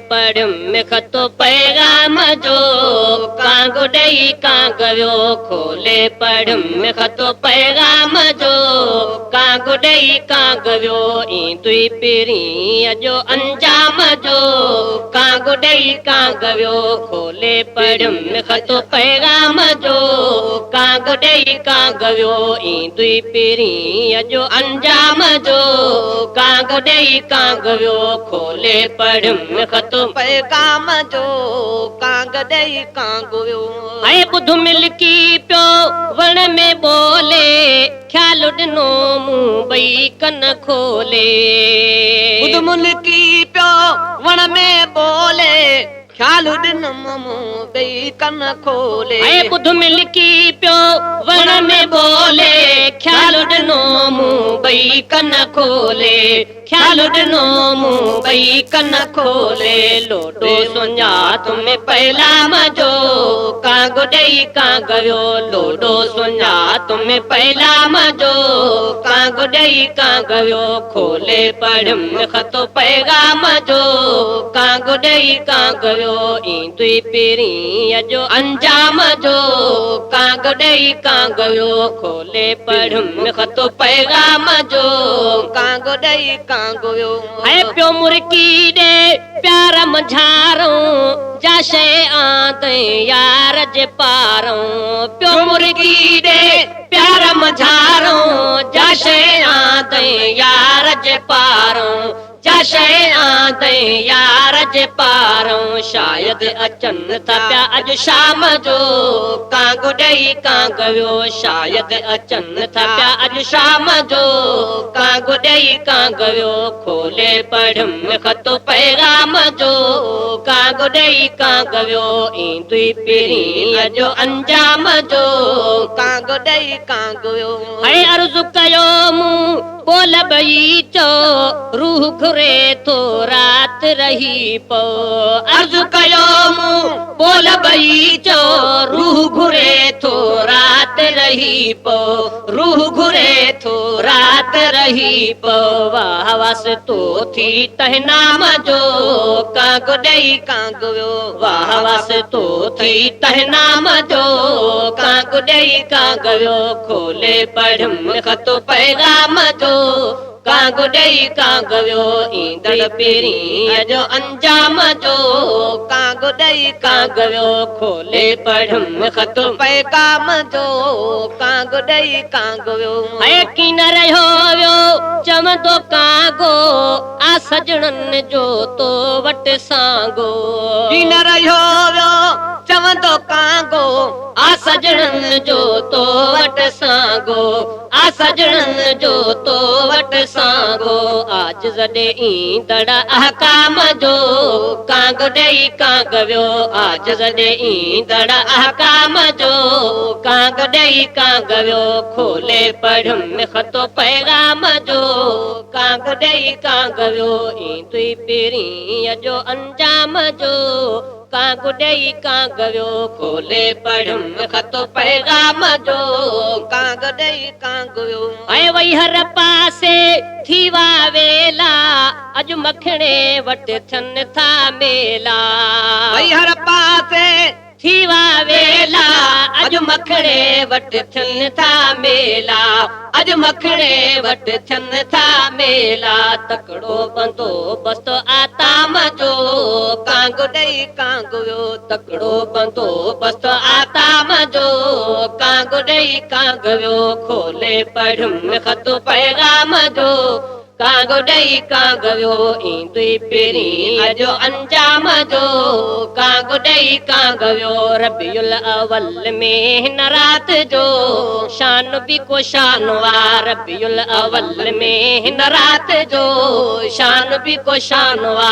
पढ़ में खतो पैगाम जो कांगो डई कांग वियो खोले पढ़ में खतो पैगाम जो कांगो डई कांग वियो ई दुई पीरी अजो अंजाम जो कांगो डई कांग वियो खोले पढ़ में खतो पैगाम जो कांगो डई कांग वियो ई दुई पीरी अजो अंजाम जो कांगो डई कांग वियो खोले पढ़ में खतो पैगाम जो कांग डई कांग वियो ऐ बुध मिलकी पियो वण में बोले ख्याल ॾिनो मूं ॿई कन खोले बुध मुल्की पियो वण में बोले ख्याल ॾिनो मूं ॿई कन खोले ऐ बुध मिलकी पियो वण में बोले ख्याल ॾिनो मूं ॿई कन खोले ख्याल ॾिनो मूं ॿई कन खोले लोडो सुञात में पैलाम जो कांगो डई कांग वियो लोडो सुञात में पैलाम जो कांगो डई कांग वियो खोले पढ़ में खतो पैगाम जो कांगो डई कांग वियो ई दुई पीरी अजो अंजाम जो कांगो डई कांग वियो खोले पढ़ में खतो पैगाम जो कांग डई कांग वियो है प्यो मुर्की दे प्यार मझारूं जाशे आते यार जे पारूं प्यो मुर्गी दे प्यार मझारूं जाशे आते यार जे पारूं जाशे आते यार जे पारूं शायद अचन था प्या अज शाम जो कांगो डई कांग वियो शायद अचन था प्या अज शाम जो कांगो डई कांग वियो खोले पढ़ में खतो पैगाम जो कांगो डई कांग वियो ई दुई पीरी अजो अंजाम जो कांग डई कांग वियो है अर्ज़ु कयो मूं बोल ॿई चो रूह घुरे थो रात रही पो अर्ज़ु कयो मूं बोल ॿई चो रूह घुरे थो रात रही पो रूह घुरे थो रात रही पो वाह वास तो थी तह नाम जो कांगो डई कांग वियो वाह वास तो थी तह नाम जो कांगो डई कांग वियो खोले पढ़ में खतो पैगाम जो कांगो डई कांग वियो ईंदड़ पीरी अजो अंजाम जो कांग डई कांग वियो खोले पढ़ में खतो पैगाम जो कांग डई कांग वियो है की न रहियो वियो चवंदो कांगो आ सजणन जो तो वट सांगो की न रहियो वियो चवंदो कांगो आ सजणन जो तो वट सांगो आ सजणन जो तो वट सांगो आज जॾे ईंदड़ अहकाम जो कांग डई कांग वियो आज जॾे ईंदड़ अहकाम जो कांग डई कांग वियो खोले पढ़ में खतो पैगाम जो कांग डई कांग वियो ई दुई पीरी अजो अंजाम जो कांगो डई कांग वियो खोले पढ़ में खतो पैगाम जो कांग डई कांग वियो ऐ वही हर पासे थी वा वेला अज मखणे वट थियन था मेला भई हर पासे थी वा वेला अज मखणे वट थियन था मेला अज मखणे वट थियन था मेला तकड़ो बंदोबस्त आताम जो कांगो डई कांग वियो तकड़ो बंदोबस्त आताम जो कांगो डई कांग वियो खोले पढ़ में खतो पैगाम जो कांगो डई कांग वियो ई दुई पीरी अजो अंजाम जो कांगो डई कांग वियो रबियुल अवल में हिन रात जो शान भी को शान वा रबियुल अवल में हिन रात जो शान भी को शान वा